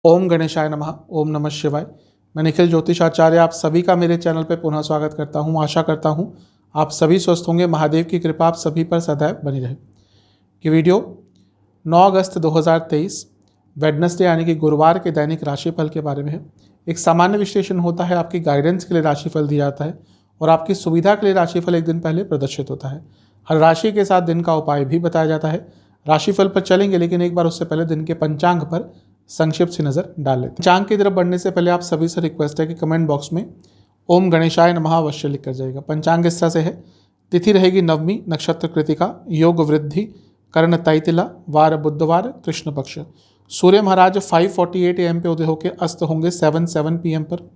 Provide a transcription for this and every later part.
ओम गणेशाय नमः। ओम नमः शिवाय। मैं निखिल ज्योतिषाचार्य आप सभी का मेरे चैनल पर पुनः स्वागत करता हूं। आशा करता हूं आप सभी स्वस्थ होंगे। महादेव की कृपा आप सभी पर सदैव बनी रहे। ये वीडियो 9 अगस्त 2023 वेडनेसडे यानी कि गुरुवार के दैनिक राशिफल के बारे में है। एक सामान्य विश्लेषण होता है, आपकी गाइडेंस के लिए राशिफल दिया जाता है और आपकी सुविधा के लिए राशिफल एक दिन पहले प्रदर्शित होता है। हर राशि के साथ दिन का उपाय भी बताया जाता है। राशिफल पर चलेंगे, लेकिन एक बार उससे पहले दिन के पंचांग पर संक्षिप्त सी नजर डाल लेते हैं। पंचांग की तरफ बढ़ने से पहले आप सभी से रिक्वेस्ट है कि कमेंट बॉक्स में ओम गणेशाय नमः अवश्य लिख कर जाएगा। पंचांग इस तरह से है। तिथि रहेगी नवमी, नक्षत्र कृतिका, योग वृद्धि, कर्ण तैतिला, वार बुधवार, कृष्ण पक्ष। सूर्य महाराज 5:48 AM पे उदय होकर अस्त होंगे 7 PM पर।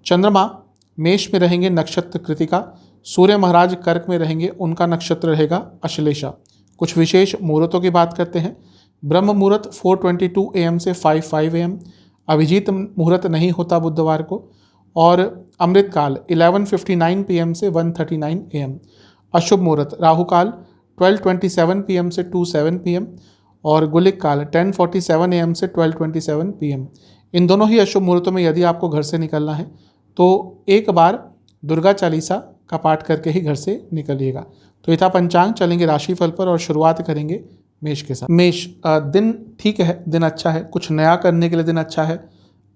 चंद्रमा मेष में रहेंगे, नक्षत्र कृतिका। सूर्य महाराज कर्क में रहेंगे, उनका नक्षत्र रहेगा अश्लेषा। कुछ विशेष मुहूर्तों की बात करते हैं। ब्रह्म मुहूर्त 4:22 AM से 5:05 AM। अभिजीत मुहूर्त नहीं होता बुधवार को। और अमृत काल 11:59 PM से 1:39 AM। अशुभ मुहूर्त राहु काल 12:27 PM से 2:07 PM और गुलिक काल 10:47 AM से 12:27 PM। इन दोनों ही अशुभ मुहूर्तों में यदि आपको घर से निकलना है तो एक बार दुर्गा चालीसा का पाठ करके ही घर से निकलिएगा। तो यथा पंचांग, चलेंगे राशिफल पर और शुरुआत करेंगे मेष के साथ। मेष, दिन ठीक है, दिन अच्छा है, कुछ नया करने के लिए दिन अच्छा है,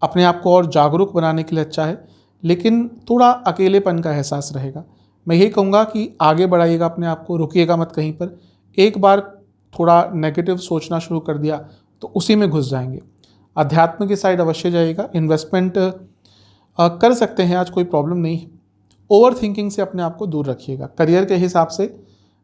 अपने आप को और जागरूक बनाने के लिए अच्छा है, लेकिन थोड़ा अकेलेपन का एहसास रहेगा। मैं यही कहूँगा कि आगे बढ़ाइएगा अपने आप को, रुकिएगा मत कहीं पर। एक बार थोड़ा नेगेटिव सोचना शुरू कर दिया तो उसी में घुस जाएंगे। अध्यात्म की साइड अवश्य जाइएगा। इन्वेस्टमेंट कर सकते हैं आज, कोई प्रॉब्लम नहीं है। ओवर थिंकिंग से अपने आप को दूर रखिएगा। करियर के हिसाब से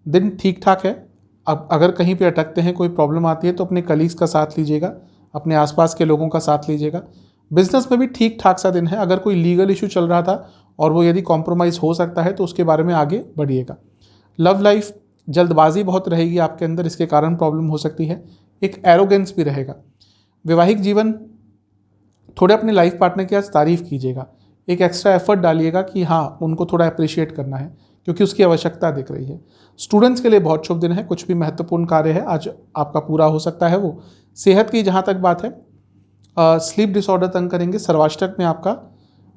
दिन ठीक ठाक है। अब अगर कहीं पे अटकते हैं, कोई प्रॉब्लम आती है तो अपने कलीग्स का साथ लीजिएगा, अपने आसपास के लोगों का साथ लीजिएगा। बिजनेस में भी ठीक ठाक सा दिन है। अगर कोई लीगल इशू चल रहा था और वो यदि कॉम्प्रोमाइज़ हो सकता है तो उसके बारे में आगे बढ़िएगा। लव लाइफ, जल्दबाजी बहुत रहेगी आपके अंदर, इसके कारण प्रॉब्लम हो सकती है। एक एरोगेंस भी रहेगा। वैवाहिक जीवन, थोड़े अपने लाइफ पार्टनर की आज तारीफ कीजिएगा। एक एक्स्ट्रा एफर्ट डालिएगा कि हाँ, उनको थोड़ा अप्रिशिएट करना है क्योंकि उसकी आवश्यकता दिख रही है। स्टूडेंट्स के लिए बहुत शुभ दिन है। कुछ भी महत्वपूर्ण कार्य है आज आपका पूरा हो सकता है वो। सेहत की जहाँ तक बात है, स्लीप डिसऑर्डर तंग करेंगे। सर्वाष्टक में आपका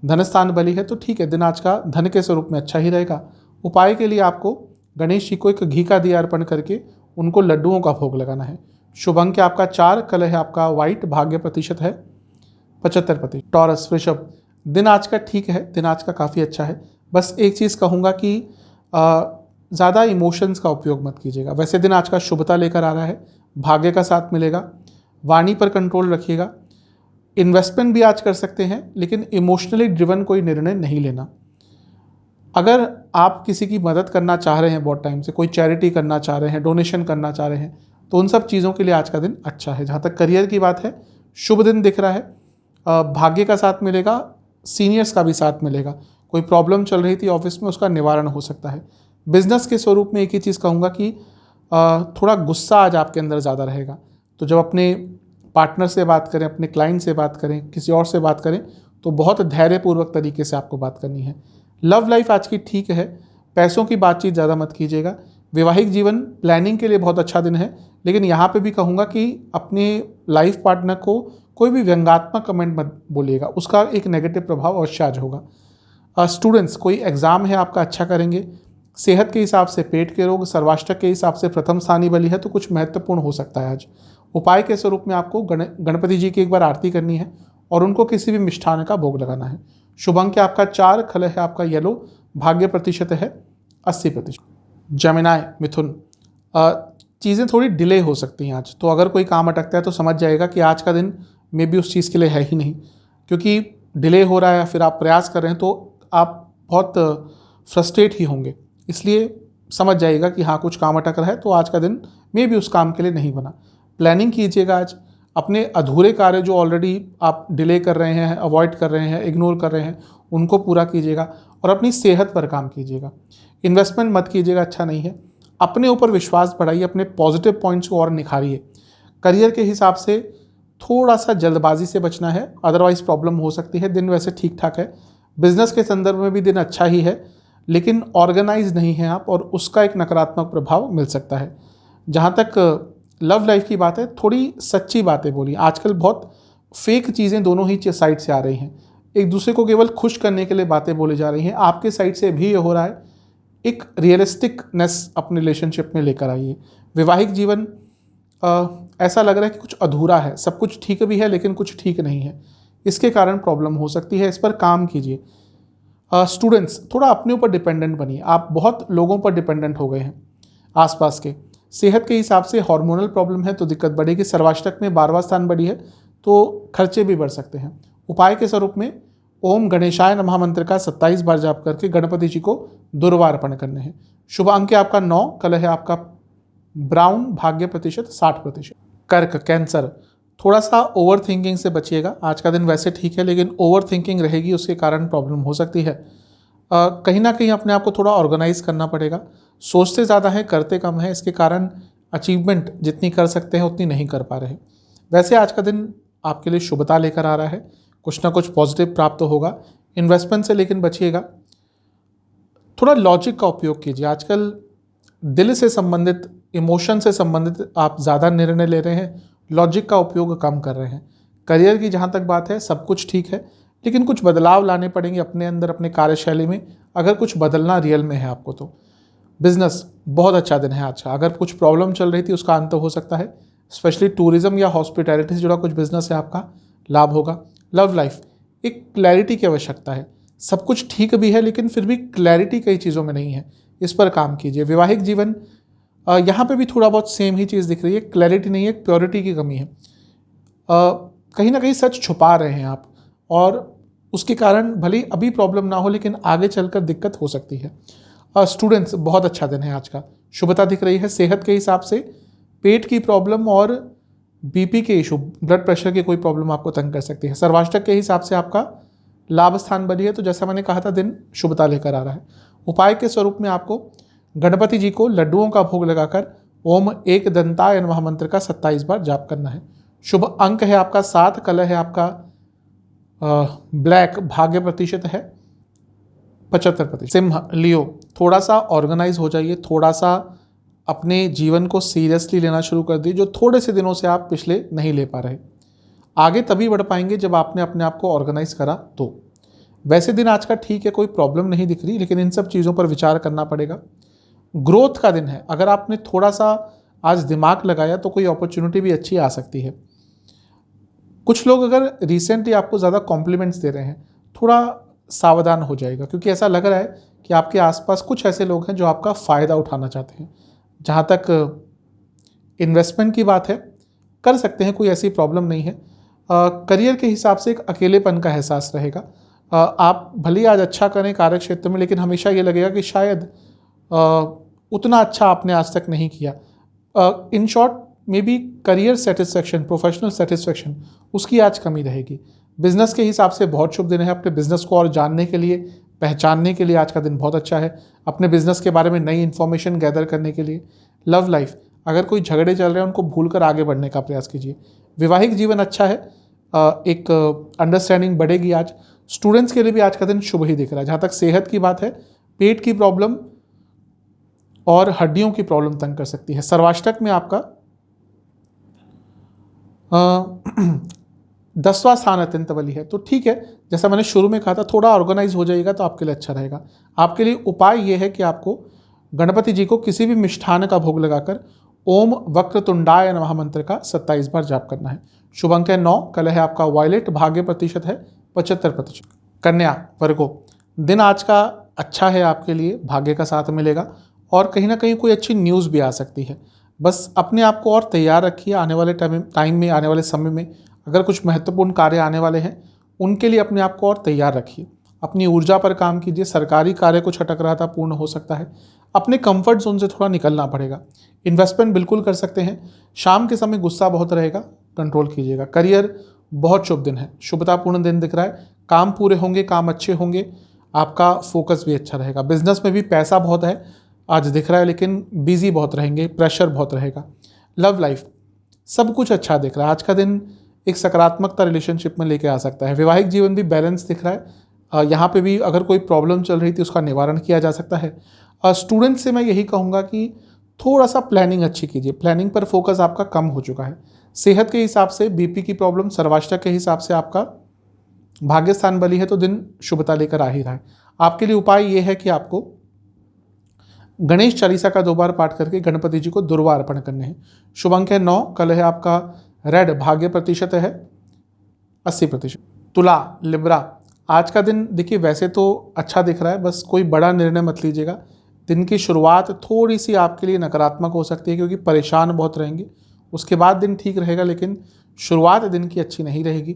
धनस्थान बली है तो ठीक है, दिन आज का धन के स्वरूप में अच्छा ही रहेगा। उपाय के लिए आपको गणेश जी को एक घी का दिया अर्पण करके उनको लड्डुओं का भोग लगाना है। शुभ अंक आपका 4, कलर है आपका व्हाइट, भाग्य प्रतिशत है 75%। टॉरस, वृषभ, दिन आज का ठीक है, दिन आज का काफ़ी अच्छा है। बस एक चीज़ कहूँगा कि ज़्यादा इमोशंस का उपयोग मत कीजिएगा। वैसे दिन आज का शुभता लेकर आ रहा है, भाग्य का साथ मिलेगा। वाणी पर कंट्रोल रखिएगा। इन्वेस्टमेंट भी आज कर सकते हैं, लेकिन इमोशनली ड्रिवन कोई निर्णय नहीं लेना। अगर आप किसी की मदद करना चाह रहे हैं बहुत टाइम से, कोई चैरिटी करना चाह रहे हैं, डोनेशन करना चाह रहे हैं, तो उन सब चीज़ों के लिए आज का दिन अच्छा है। जहाँ तक करियर की बात है, शुभ दिन दिख रहा है। भाग्य का साथ मिलेगा, सीनियर्स का भी साथ मिलेगा। कोई प्रॉब्लम चल रही थी ऑफिस में, उसका निवारण हो सकता है। बिजनेस के स्वरूप में एक ही चीज़ कहूँगा कि थोड़ा गुस्सा आज आपके अंदर ज़्यादा रहेगा। तो जब अपने पार्टनर से बात करें, अपने क्लाइंट से बात करें, किसी और से बात करें, तो बहुत धैर्यपूर्वक तरीके से आपको बात करनी है। लव लाइफ आज की ठीक है। पैसों की बातचीत ज़्यादा मत कीजिएगा। वैवाहिक जीवन प्लानिंग के लिए बहुत अच्छा दिन है, लेकिन यहाँ पे भी कहूँगा कि अपने लाइफ पार्टनर को कोई भी व्यंग्यात्मक कमेंट मत बोलिएगा, उसका एक नेगेटिव प्रभाव अवश्य आज होगा। स्टूडेंट्स, कोई एग्ज़ाम है आपका, अच्छा करेंगे। सेहत के हिसाब से पेट के रोग, सर्वाष्टक के हिसाब से प्रथम स्थानीय बलि है तो कुछ महत्वपूर्ण हो सकता है आज। उपाय के स्वरूप में आपको गणपति जी की एक बार आरती करनी है और उनको किसी भी मिष्ठान का भोग लगाना है। शुभ अंक आपका 4, कलर है आपका येलो, भाग्य प्रतिशत है 80%। जमिनाय, मिथुन, चीज़ें थोड़ी डिले हो सकती हैं आज। तो अगर कोई काम अटकता है तो समझ जाएगा कि आज का दिन मे बी उस चीज़ के लिए है ही नहीं, क्योंकि डिले हो रहा है, फिर आप प्रयास कर रहे हैं तो आप बहुत फ्रस्ट्रेट ही होंगे। इसलिए समझ जाइएगा कि हाँ, कुछ काम अटक रहा है, तो आज का दिन मे बी उस काम के लिए नहीं बना। प्लानिंग कीजिएगा आज। अपने अधूरे कार्य जो ऑलरेडी आप डिले कर रहे हैं, अवॉइड कर रहे हैं, इग्नोर कर रहे हैं, उनको पूरा कीजिएगा और अपनी सेहत पर काम कीजिएगा। इन्वेस्टमेंट मत कीजिएगा, अच्छा नहीं है। अपने ऊपर विश्वास बढ़ाइए, अपने पॉजिटिव पॉइंट्स को और निखारिए। करियर के हिसाब से थोड़ा सा जल्दबाजी से बचना है, अदरवाइज प्रॉब्लम हो सकती है। दिन वैसे ठीक ठाक है। बिजनेस के संदर्भ में भी दिन अच्छा ही है, लेकिन ऑर्गेनाइज नहीं है आप, और उसका एक नकारात्मक प्रभाव मिल सकता है। जहाँ तक लव लाइफ की बात है, थोड़ी सच्ची बातें बोली। आजकल बहुत फेक चीज़ें दोनों ही साइड से आ रही हैं। एक दूसरे को केवल खुश करने के लिए बातें बोली जा रही हैं। आपके साइड से भी ये हो रहा है, एक रियलिस्टिकनेस अपने रिलेशनशिप में लेकर आइए। वैवाहिक जीवन ऐसा लग रहा है कि कुछ अधूरा है, सब कुछ ठीक भी है लेकिन कुछ ठीक नहीं है, इसके कारण प्रॉब्लम हो सकती है, इस पर काम कीजिए। स्टूडेंट्स, थोड़ा अपने ऊपर डिपेंडेंट बनिए। आप बहुत लोगों पर डिपेंडेंट हो गए हैं आसपास के। सेहत के हिसाब से हार्मोनल प्रॉब्लम है तो दिक्कत बढ़ेगी। सर्वाष्टक में 12वां स्थान बढ़ी है तो खर्चे भी बढ़ सकते हैं। उपाय के स्वरूप में ओम गणेशाय नमः मंत्र का 27 बार जाप करके गणपति जी को दुर्वा अर्पण करने हैं। शुभ अंक है आपका 9, कलर है आपका ब्राउन, भाग्य प्रतिशत 60%। कर्क, कैंसर, थोड़ा सा ओवर थिंकिंग से बचिएगा। आज का दिन वैसे ठीक है लेकिन ओवर थिंकिंग रहेगी, उसके कारण प्रॉब्लम हो सकती है। कहीं ना कहीं अपने आप को थोड़ा ऑर्गेनाइज करना पड़ेगा। सोचते ज़्यादा है, करते कम है, इसके कारण अचीवमेंट जितनी कर सकते हैं उतनी नहीं कर पा रहे। वैसे आज का दिन आपके लिए शुभता लेकर आ रहा है, कुछ ना कुछ पॉजिटिव प्राप्त होगा। इन्वेस्टमेंट से लेकिन बचिएगा। थोड़ा लॉजिक का उपयोग कीजिए। आजकल दिल से संबंधित, इमोशन से संबंधित आप ज़्यादा निर्णय ले रहे हैं, लॉजिक का उपयोग कम कर रहे हैं। करियर की जहाँ तक बात है सब कुछ ठीक है लेकिन कुछ बदलाव लाने पड़ेंगे अपने अंदर, अपने कार्यशैली में, अगर कुछ बदलना रियल में है आपको तो। बिजनेस, बहुत अच्छा दिन है आज का। अगर कुछ प्रॉब्लम चल रही थी उसका अंत हो सकता है। स्पेशली टूरिज्म या हॉस्पिटैलिटी से जुड़ा कुछ बिजनेस है आपका, लाभ होगा। लव लाइफ, एक क्लैरिटी की आवश्यकता है। सब कुछ ठीक भी है लेकिन फिर भी क्लैरिटी कई चीज़ों में नहीं है, इस पर काम कीजिए। वैवाहिक जीवन, यहाँ पे भी थोड़ा बहुत सेम ही चीज़ दिख रही है, क्लैरिटी नहीं है, प्योरिटी की कमी है। कहीं ना कहीं सच छुपा रहे हैं आप और उसके कारण भले ही अभी प्रॉब्लम ना हो लेकिन आगे चलकर दिक्कत हो सकती है। स्टूडेंट्स, बहुत अच्छा दिन है आज का। शुभता दिख रही है। सेहत के हिसाब से पेट की प्रॉब्लम और बीपी के इशू, ब्लड प्रेशर की कोई प्रॉब्लम आपको तंग कर सकती है। सर्वाष्टक के हिसाब से आपका लाभ स्थान बनी है तो जैसा मैंने कहा था दिन शुभता लेकर आ रहा है। उपाय के स्वरूप में आपको गणपति जी को लड्डुओं का भोग लगाकर ओम एक दंताय नमः मंत्र का 27 बार जाप करना है। शुभ अंक है आपका 7, कलर है आपका ब्लैक, भाग्य प्रतिशत है 75%। सिंह, लियो, थोड़ा सा ऑर्गेनाइज हो जाइए, थोड़ा सा अपने जीवन को सीरियसली लेना शुरू कर दिए, जो थोड़े से दिनों से आप पिछले नहीं ले पा रहे। आगे तभी बढ़ पाएंगे जब आपने अपने आप को ऑर्गेनाइज करा तो। वैसे दिन आज का ठीक है, कोई प्रॉब्लम नहीं दिख रही लेकिन इन सब चीज़ों पर विचार करना पड़ेगा। ग्रोथ का दिन है, अगर आपने थोड़ा सा आज दिमाग लगाया तो कोई अपॉर्चुनिटी भी अच्छी आ सकती है। कुछ लोग अगर रिसेंटली आपको ज़्यादा कॉम्प्लीमेंट्स दे रहे हैं, थोड़ा सावधान हो जाएगा क्योंकि ऐसा लग रहा है कि आपके आसपास कुछ ऐसे लोग हैं जो आपका फ़ायदा उठाना चाहते हैं। जहाँ तक इन्वेस्टमेंट की बात है, कर सकते हैं, कोई ऐसी प्रॉब्लम नहीं है। करियर के हिसाब से एक अकेलेपन का एहसास रहेगा। आप भले ही आज अच्छा करें कार्य क्षेत्र में लेकिन हमेशा ये लगेगा कि शायद उतना अच्छा आपने आज तक नहीं किया। In short may be career satisfaction, professional satisfaction, उसकी आज कमी रहेगी। बिजनेस के हिसाब से बहुत शुभ दिन है। अपने बिजनेस को और जानने के लिए, पहचानने के लिए आज का दिन बहुत अच्छा है। अपने बिजनेस के बारे में नई इन्फॉर्मेशन गैदर करने के लिए। लव लाइफ, अगर कोई झगड़े चल रहे हैं उनको भूलकर आगे बढ़ने का प्रयास कीजिए। वैवाहिक जीवन अच्छा है, एक अंडरस्टैंडिंग बढ़ेगी आज। स्टूडेंट्स के लिए भी आज का दिन शुभ ही दिख रहा है। जहाँ तक सेहत की बात है, पेट की प्रॉब्लम और हड्डियों की प्रॉब्लम तंग कर सकती है। सर्वाष्टक में आपका 10वां स्थान अत्यंत बली है तो ठीक है, जैसा मैंने शुरू में कहा था थोड़ा ऑर्गेनाइज हो जाएगा तो आपके लिए अच्छा रहेगा। आपके लिए उपाय ये है कि आपको गणपति जी को किसी भी मिष्ठान का भोग लगाकर ओम वक्रतुंडाय नमः मंत्र का 27 बार जाप करना है। शुभ अंक है 9, कलर है आपका वायलेट, भाग्य प्रतिशत है 75%। कन्या, वर्गो, दिन आज का अच्छा है आपके लिए, भाग्य का साथ मिलेगा और कहीं ना कहीं कोई अच्छी न्यूज़ भी आ सकती है। बस अपने आप को और तैयार रखिए। आने वाले टाइम में, आने वाले समय में अगर कुछ महत्वपूर्ण कार्य आने वाले हैं उनके लिए अपने आप को और तैयार रखिए। अपनी ऊर्जा पर काम कीजिए। सरकारी कार्य कुछ अटक रहा था, पूर्ण हो सकता है। अपने कंफर्ट जोन से थोड़ा निकलना पड़ेगा। इन्वेस्टमेंट बिल्कुल कर सकते हैं। शाम के समय गुस्सा बहुत रहेगा, कंट्रोल कीजिएगा। करियर, बहुत शुभ दिन है, शुभतापूर्ण दिन दिख रहा है। काम पूरे होंगे, काम अच्छे होंगे, आपका फोकस भी अच्छा रहेगा। बिजनेस में भी पैसा बहुत है आज दिख रहा है लेकिन बिजी बहुत रहेंगे, प्रेशर बहुत रहेगा। लव लाइफ, सब कुछ अच्छा दिख रहा है। आज का दिन एक सकारात्मकता रिलेशनशिप में लेके आ सकता है। वैवाहिक जीवन भी बैलेंस दिख रहा है। यहाँ पे भी अगर कोई प्रॉब्लम चल रही थी उसका निवारण किया जा सकता है। स्टूडेंट से मैं यही कहूँगा कि थोड़ा सा प्लानिंग अच्छी कीजिए, प्लानिंग पर फोकस आपका कम हो चुका है। सेहत के हिसाब से बीपी की प्रॉब्लम, सर्वाष्टक के हिसाब से आपका भाग्यस्थान बली है तो दिन शुभता लेकर आ ही रहा है। आपके लिए उपाय ये है कि आपको गणेश चालीसा का 2 बार पाठ करके गणपति जी को दुर्वा अर्पण करने हैं। शुभ अंक है 9, कल है आपका रेड, भाग्य प्रतिशत है 80%। तुला, लिब्रा, आज का दिन देखिए वैसे तो अच्छा दिख रहा है, बस कोई बड़ा निर्णय मत लीजिएगा। दिन की शुरुआत थोड़ी सी आपके लिए नकारात्मक हो सकती है क्योंकि परेशान बहुत रहेंगे। उसके बाद दिन ठीक रहेगा, लेकिन शुरुआत दिन की अच्छी नहीं रहेगी।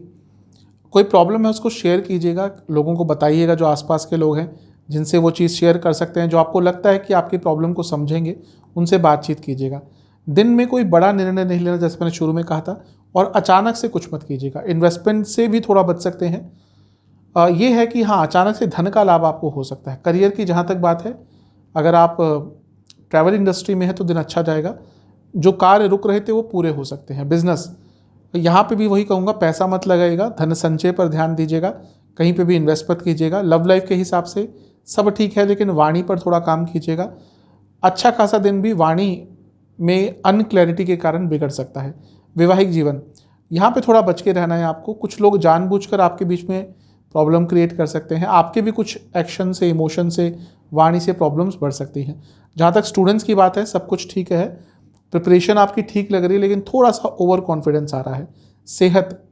कोई प्रॉब्लम है उसको शेयर कीजिएगा, लोगों को बताइएगा, जो आसपास के लोग हैं जिनसे वो चीज़ शेयर कर सकते हैं, जो आपको लगता है कि आपकी प्रॉब्लम को समझेंगे, उनसे बातचीत कीजिएगा। दिन में कोई बड़ा निर्णय नहीं लेना, जैसे मैंने शुरू में कहा था, और अचानक से कुछ मत कीजिएगा। इन्वेस्टमेंट से भी थोड़ा बच सकते हैं। ये है कि हाँ, अचानक से धन का लाभ आपको हो सकता है। करियर की जहाँ तक बात है, अगर आप ट्रैवल इंडस्ट्री में है तो दिन अच्छा जाएगा। जो कार्य रुक रहे थे वो पूरे हो सकते हैं। बिजनेस, यहाँ पे भी वही कहूँगा, पैसा मत लगाइएगा, धन संचय पर ध्यान दीजिएगा, कहीं पे भी इन्वेस्ट मत कीजिएगा। लव लाइफ के हिसाब से सब ठीक है, लेकिन वाणी पर थोड़ा काम कीजिएगा। अच्छा खासा दिन भी वाणी में अनक्लैरिटी के कारण बिगड़ सकता है। वैवाहिक जीवन, यहाँ पे थोड़ा बच के रहना है आपको। कुछ लोग जानबूझकर आपके बीच में प्रॉब्लम क्रिएट कर सकते हैं। आपके भी कुछ एक्शन से, इमोशन से, वाणी से प्रॉब्लम्स बढ़ सकती हैं। जहाँ तक स्टूडेंट्स की बात है, सब कुछ ठीक है, प्रिपरेशन आपकी ठीक लग रही है, लेकिन थोड़ा सा ओवर कॉन्फिडेंस आ रहा है। सेहत,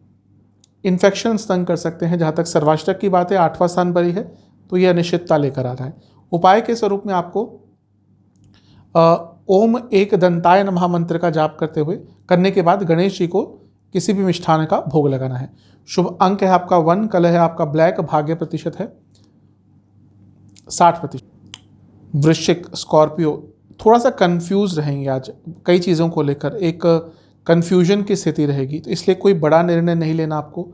इन्फेक्शन तंग कर सकते हैं। जहाँ तक सर्वाष्टक की बात है, 8वां स्थान पर ही है, तो यह अनिश्चितता लेकर आ रहा है। उपाय के स्वरूप में आपको ओम एक दंताय नमः मंत्र का जाप करने के बाद गणेश जी को किसी भी मिष्ठान का भोग लगाना है। शुभ अंक है आपका 1, कलर है आपका ब्लैक, भाग्य प्रतिशत है 60%। वृश्चिक, स्कॉर्पियो, थोड़ा सा कंफ्यूज रहेंगे आज कई चीज़ों को लेकर, एक कंफ्यूजन की स्थिति रहेगी, तो इसलिए कोई बड़ा निर्णय नहीं लेना आपको।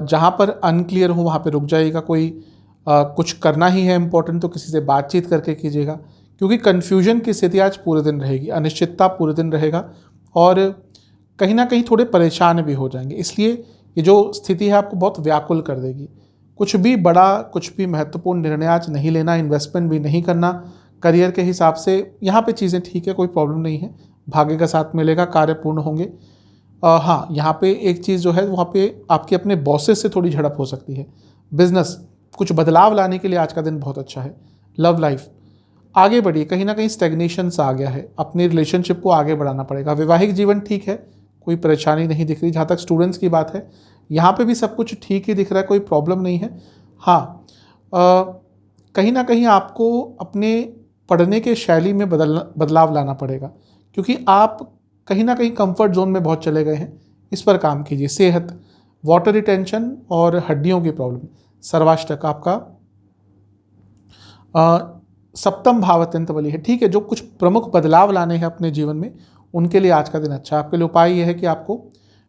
जहाँ पर अनक्लियर हो वहाँ पे रुक जाइएगा। कोई कुछ करना ही है इम्पोर्टेंट तो किसी से बातचीत करके कीजिएगा, क्योंकि कन्फ्यूजन की स्थिति आज पूरे दिन रहेगी, अनिश्चितता पूरे दिन रहेगा, और कहीं ना कहीं थोड़े परेशान भी हो जाएंगे। इसलिए ये जो स्थिति है आपको बहुत व्याकुल कर देगी। कुछ भी बड़ा, कुछ भी महत्वपूर्ण निर्णय आज नहीं लेना, इन्वेस्टमेंट भी नहीं करना। करियर के हिसाब से यहाँ पे चीज़ें ठीक है, कोई प्रॉब्लम नहीं है, भाग्य का साथ मिलेगा, कार्य पूर्ण होंगे। हाँ, यहाँ पे एक चीज़ जो है, वहाँ पे आपके अपने बॉसेस से थोड़ी झड़प हो सकती है। बिजनेस, कुछ बदलाव लाने के लिए आज का दिन बहुत अच्छा है। लव लाइफ, आगे बढ़िए, कहीं ना कहीं स्टेग्नेशन सा आ गया है, अपनी रिलेशनशिप को आगे बढ़ाना पड़ेगा। वैवाहिक जीवन ठीक है, कोई परेशानी नहीं दिख रही। जहाँ तक स्टूडेंट्स की बात है, यहाँ पे भी सब कुछ ठीक ही दिख रहा है, कोई प्रॉब्लम नहीं है। हाँ, कहीं ना कहीं आपको अपने पढ़ने के शैली में बदलाव लाना पड़ेगा, क्योंकि आप कहीं ना कहीं कंफर्ट जोन में बहुत चले गए हैं, इस पर काम कीजिए। सेहत, वाटर रिटेंशन और हड्डियों की प्रॉब्लम। सर्वाष्टक आपका 7म भाव अत्यंत बली है, ठीक है। जो कुछ प्रमुख बदलाव लाने हैं अपने जीवन में, उनके लिए आज का दिन अच्छा है। आपके लिए उपाय यह है कि आपको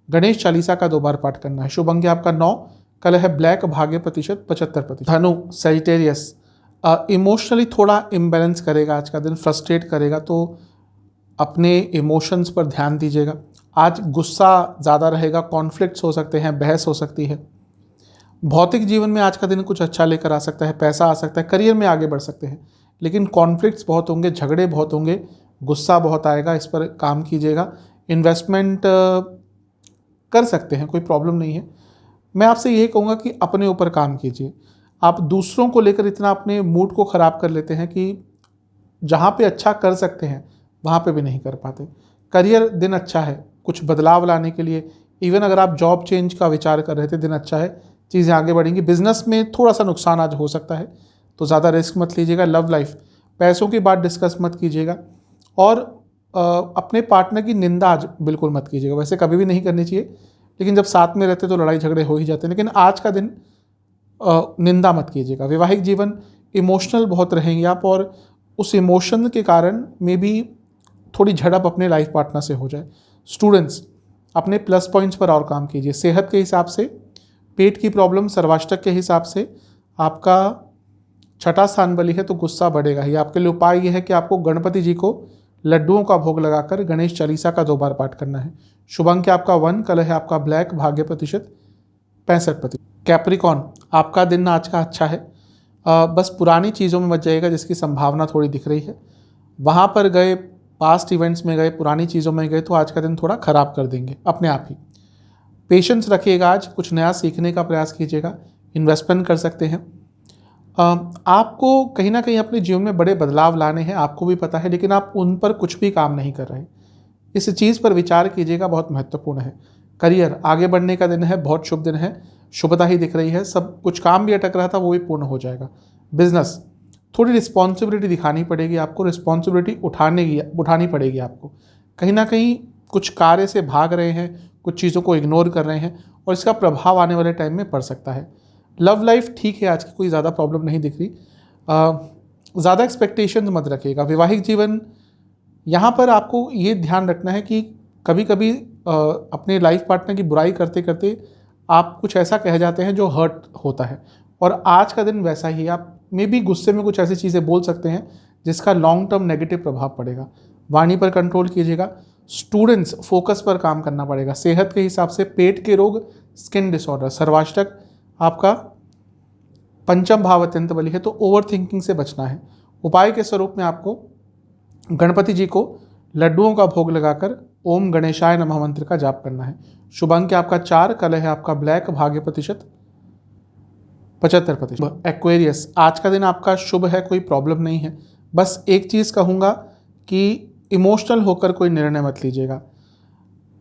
गणेश चालीसा का 2 बार पाठ करना है। शुभ अंक आपका 9, कलर है ब्लैक, भाग्य प्रतिशत 75%। धनु, सजिटेरियस, इमोशनली थोड़ा इम्बैलेंस करेगा आज का दिन, फ्रस्ट्रेट करेगा, तो अपने इमोशंस पर ध्यान दीजिएगा। आज गुस्सा ज़्यादा रहेगा, कॉन्फ्लिक्ट्स हो सकते हैं, बहस हो सकती है। भौतिक जीवन में आज का दिन कुछ अच्छा लेकर आ सकता है, पैसा आ सकता है, करियर में आगे बढ़ सकते हैं, लेकिन कॉन्फ्लिक्ट्स बहुत होंगे, झगड़े बहुत होंगे, गुस्सा बहुत आएगा, इस पर काम कीजिएगा। इन्वेस्टमेंट कर सकते हैं, कोई प्रॉब्लम नहीं है। मैं आपसे यही कहूँगा कि अपने ऊपर काम कीजिए। आप दूसरों को लेकर इतना अपने मूड को ख़राब कर लेते हैं कि जहाँ पे अच्छा कर सकते हैं वहाँ पे भी नहीं कर पाते। करियर दिन अच्छा है, कुछ बदलाव लाने के लिए, इवन अगर आप जॉब चेंज का विचार कर रहे थे, दिन अच्छा है, चीज़ें आगे बढ़ेंगी। बिजनेस में थोड़ा सा नुकसान आज हो सकता है, तो ज़्यादा रिस्क मत लीजिएगा। लव लाइफ, पैसों की बात डिस्कस मत कीजिएगा, और अपने पार्टनर की निंदा आज बिल्कुल मत कीजिएगा। वैसे कभी भी नहीं करनी चाहिए, लेकिन जब साथ में रहते तो लड़ाई झगड़े हो ही जाते हैं, लेकिन आज का दिन निंदा मत कीजिएगा। वैवाहिक जीवन, इमोशनल बहुत रहेंगे आप, और उस इमोशन के कारण में भी थोड़ी झड़प अपने लाइफ पार्टनर से हो जाए। स्टूडेंट्स, अपने प्लस पॉइंट्स पर और काम कीजिए। सेहत के हिसाब से पेट की प्रॉब्लम, सर्वाष्टक के हिसाब से आपका 6ठा स्थान बली है, तो गुस्सा बढ़ेगा ही। आपके लिए उपाय यह है कि आपको गणपति जी को लड्डुओं का भोग लगाकर गणेश चालीसा का 2 बार पाठ करना है। शुभ अंक आपका 1, कलर है आपका ब्लैक, भाग्य प्रतिशत 65%। कैप्रिकॉन, आपका दिन आज का अच्छा है, बस पुरानी चीज़ों में मत जाइएगा जिसकी संभावना थोड़ी दिख रही है। वहाँ पर गए पास्ट इवेंट्स में गए, पुरानी चीज़ों में गए तो आज का दिन थोड़ा ख़राब कर देंगे अपने आप ही। पेशेंस रखिएगा, आज कुछ नया सीखने का प्रयास कीजिएगा, इन्वेस्टमेंट कर सकते हैं। आपको कहीं ना कहीं अपने जीवन में बड़े बदलाव लाने हैं, आपको भी पता है, लेकिन आप उन पर कुछ भी काम नहीं कर रहे। इस चीज़ पर विचार कीजिएगा, बहुत महत्वपूर्ण है। करियर, आगे बढ़ने का दिन है, बहुत शुभ दिन है, शुभता ही दिख रही है। सब कुछ काम भी अटक रहा था वो भी पूर्ण हो जाएगा। बिजनेस, थोड़ी रिस्पॉन्सिबिलिटी दिखानी पड़ेगी आपको, रिस्पॉन्सिबिलिटी उठानी पड़ेगी आपको। कहीं ना कहीं कुछ कार्य से भाग रहे हैं, कुछ चीज़ों को इग्नोर कर रहे हैं और इसका प्रभाव आने वाले टाइम में पड़ सकता है। लव लाइफ ठीक है, आज की कोई ज़्यादा प्रॉब्लम नहीं दिख रही। ज़्यादा एक्सपेक्टेशन मत रखिएगा। वैवाहिक जीवन, यहाँ पर आपको ये ध्यान रखना है कि कभी कभी अपने लाइफ पार्टनर की बुराई करते करते आप कुछ ऐसा कह जाते हैं जो हर्ट होता है, और आज का दिन वैसा ही है। आप में भी गुस्से में कुछ ऐसी चीज़ें बोल सकते हैं जिसका लॉन्ग टर्म नेगेटिव प्रभाव पड़ेगा। वाणी पर कंट्रोल कीजिएगा। स्टूडेंट्स, फोकस पर काम करना पड़ेगा। सेहत के हिसाब से पेट के रोग, स्किन डिसऑर्डर, सर्वाष्टक आपका पंचम भाव अत्यंत बली है, तो ओवर थिंकिंग से बचना है। उपाय के स्वरूप में आपको गणपति जी को लड्डुओं का भोग लगाकर ओम गणेशाय नमः मंत्र का जाप करना है। शुभ अंक आपका 4, कलर है आपका ब्लैक, भाग्य प्रतिशत 75%। एक्वेरियस, आज का दिन आपका शुभ है, कोई प्रॉब्लम नहीं है। बस एक चीज़ कहूँगा कि इमोशनल होकर कोई निर्णय मत लीजिएगा।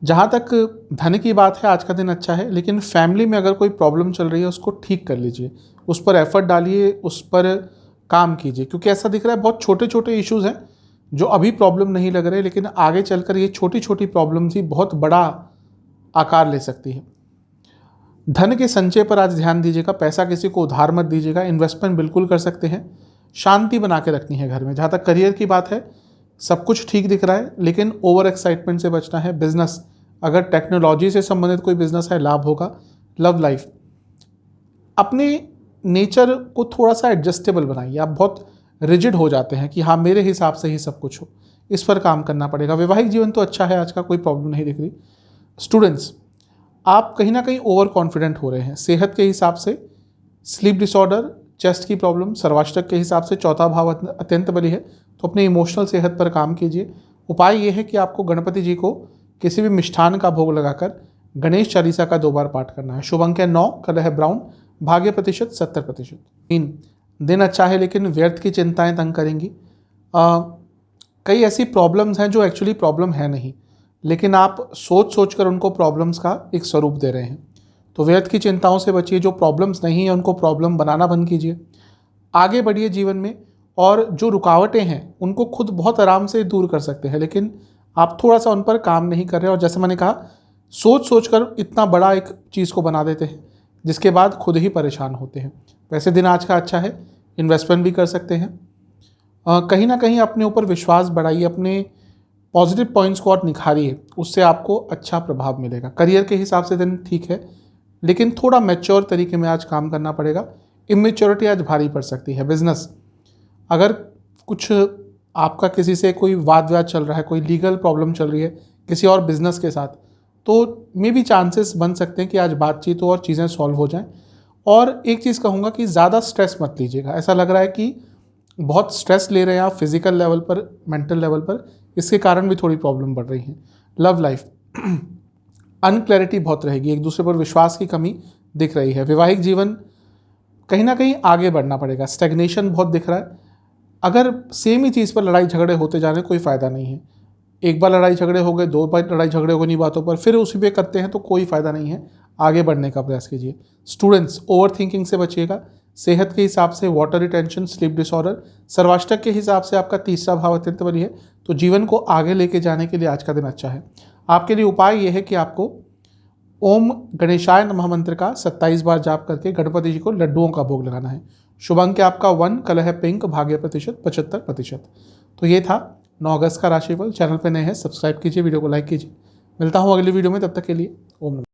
जहाँ तक धन की बात है, आज का दिन अच्छा है, लेकिन फैमिली में अगर कोई प्रॉब्लम चल रही है उसको ठीक कर लीजिए, उस पर एफर्ट डालिए, उस पर काम कीजिए, क्योंकि ऐसा दिख रहा है बहुत छोटे छोटे इश्यूज़ हैं जो अभी प्रॉब्लम नहीं लग रहे, लेकिन आगे चलकर ये छोटी छोटी प्रॉब्लम्स ही बहुत बड़ा आकार ले सकती है। धन के संचय पर आज ध्यान दीजिएगा, पैसा किसी को उधार मत दीजिएगा, इन्वेस्टमेंट बिल्कुल कर सकते हैं। शांति बना के रखनी है घर में। जहाँ तक करियर की बात है, सब कुछ ठीक दिख रहा है, लेकिन ओवर एक्साइटमेंट से बचना है। बिजनेस, अगर टेक्नोलॉजी से संबंधित कोई बिजनेस है, लाभ होगा। लव लाइफ, अपने नेचर को थोड़ा सा एडजस्टेबल बनाइए। आप बहुत रिजिड हो जाते हैं कि हाँ मेरे हिसाब से ही सब कुछ हो, इस पर काम करना पड़ेगा। वैवाहिक जीवन तो अच्छा है, आज का कोई प्रॉब्लम नहीं दिख रही। स्टूडेंट्स, आप कहीं ना कहीं ओवर कॉन्फिडेंट हो रहे हैं। सेहत के हिसाब से स्लीप डिसऑर्डर, चेस्ट की प्रॉब्लम, सर्वाष्टक के हिसाब से चौथा भाव अत्यंत बली है, तो अपने इमोशनल सेहत पर काम कीजिए। उपाय ये है कि आपको गणपति जी को किसी भी मिष्ठान का भोग लगाकर गणेश चालीसा का 2 बार पाठ करना है। शुभ अंक है 9, कलर है ब्राउन, भाग्य प्रतिशत 70%। 3, दिन अच्छा है, लेकिन व्यर्थ की चिंताएं तंग करेंगी। कई ऐसी प्रॉब्लम्स हैं जो एक्चुअली प्रॉब्लम है नहीं, लेकिन आप सोच कर उनको प्रॉब्लम्स का एक स्वरूप दे रहे हैं। तो व्यर्थ की चिंताओं से बचिए। जो प्रॉब्लम्स नहीं है उनको प्रॉब्लम बनाना बंद कीजिए। आगे बढ़िए जीवन में, और जो रुकावटें हैं उनको खुद बहुत आराम से दूर कर सकते हैं, लेकिन आप थोड़ा सा उन पर काम नहीं कर रहे। और जैसे मैंने कहा, सोच कर इतना बड़ा एक चीज़ को बना देते हैं जिसके बाद खुद ही परेशान होते हैं। वैसे दिन आज का अच्छा है, इन्वेस्टमेंट भी कर सकते हैं। कहीं ना कहीं अपने ऊपर विश्वास बढ़ाइए, अपने पॉजिटिव पॉइंट्स को और निखारिए, उससे आपको अच्छा प्रभाव मिलेगा। करियर के हिसाब से दिन ठीक है, लेकिन थोड़ा मैच्योर तरीके में आज काम करना पड़ेगा। इमेच्योरिटी आज भारी पड़ सकती है। बिजनेस, अगर कुछ आपका किसी से कोई वाद विवाद चल रहा है, कोई लीगल प्रॉब्लम चल रही है किसी और बिजनेस के साथ, तो मे भी चांसेस बन सकते हैं कि आज बातचीत हो और चीज़ें सॉल्व हो जाएं। और एक चीज़ कहूँगा कि ज़्यादा स्ट्रेस मत लीजिएगा। ऐसा लग रहा है कि बहुत स्ट्रेस ले रहे हैं आप, फिजिकल लेवल पर, मेंटल लेवल पर, इसके कारण भी थोड़ी प्रॉब्लम बढ़ रही है। लव लाइफ, अनक्लैरिटी बहुत रहेगी, एक दूसरे पर विश्वास की कमी दिख रही है। वैवाहिक जीवन, कहीं ना कहीं आगे बढ़ना पड़ेगा। स्टैग्नेशन बहुत दिख रहा है। अगर सेम ही चीज़ पर लड़ाई झगड़े होते जाने कोई फ़ायदा नहीं है। एक बार लड़ाई झगड़े हो गए, 2 बार लड़ाई झगड़े हो गए, नहीं बातों पर, फिर उसी पे करते हैं तो कोई फ़ायदा नहीं है। आगे बढ़ने का प्रयास कीजिए। स्टूडेंट्स, ओवर थिंकिंग से बचिएगा। सेहत के हिसाब से वाटर रिटेंशन, स्लीप डिसऑर्डर, सर्वाष्टक के हिसाब से आपका तीसरा भाव अत्यंत बली है, तो जीवन को आगे लेके जाने के लिए आज का दिन अच्छा है। आपके लिए उपाय यह है कि आपको ओम गणेशाय नमः मंत्र का 27 बार जाप करके गणपति जी को लड्डुओं का भोग लगाना है। शुभ अंक आपका 1, कलर है पिंक, भाग्य प्रतिशत 75%। तो ये था 9 अगस्त का राशिफल। चैनल पर नए हैं, सब्सक्राइब कीजिए, वीडियो को लाइक कीजिए। मिलता हूँ अगली वीडियो में, तब तक के लिए ओम नमः।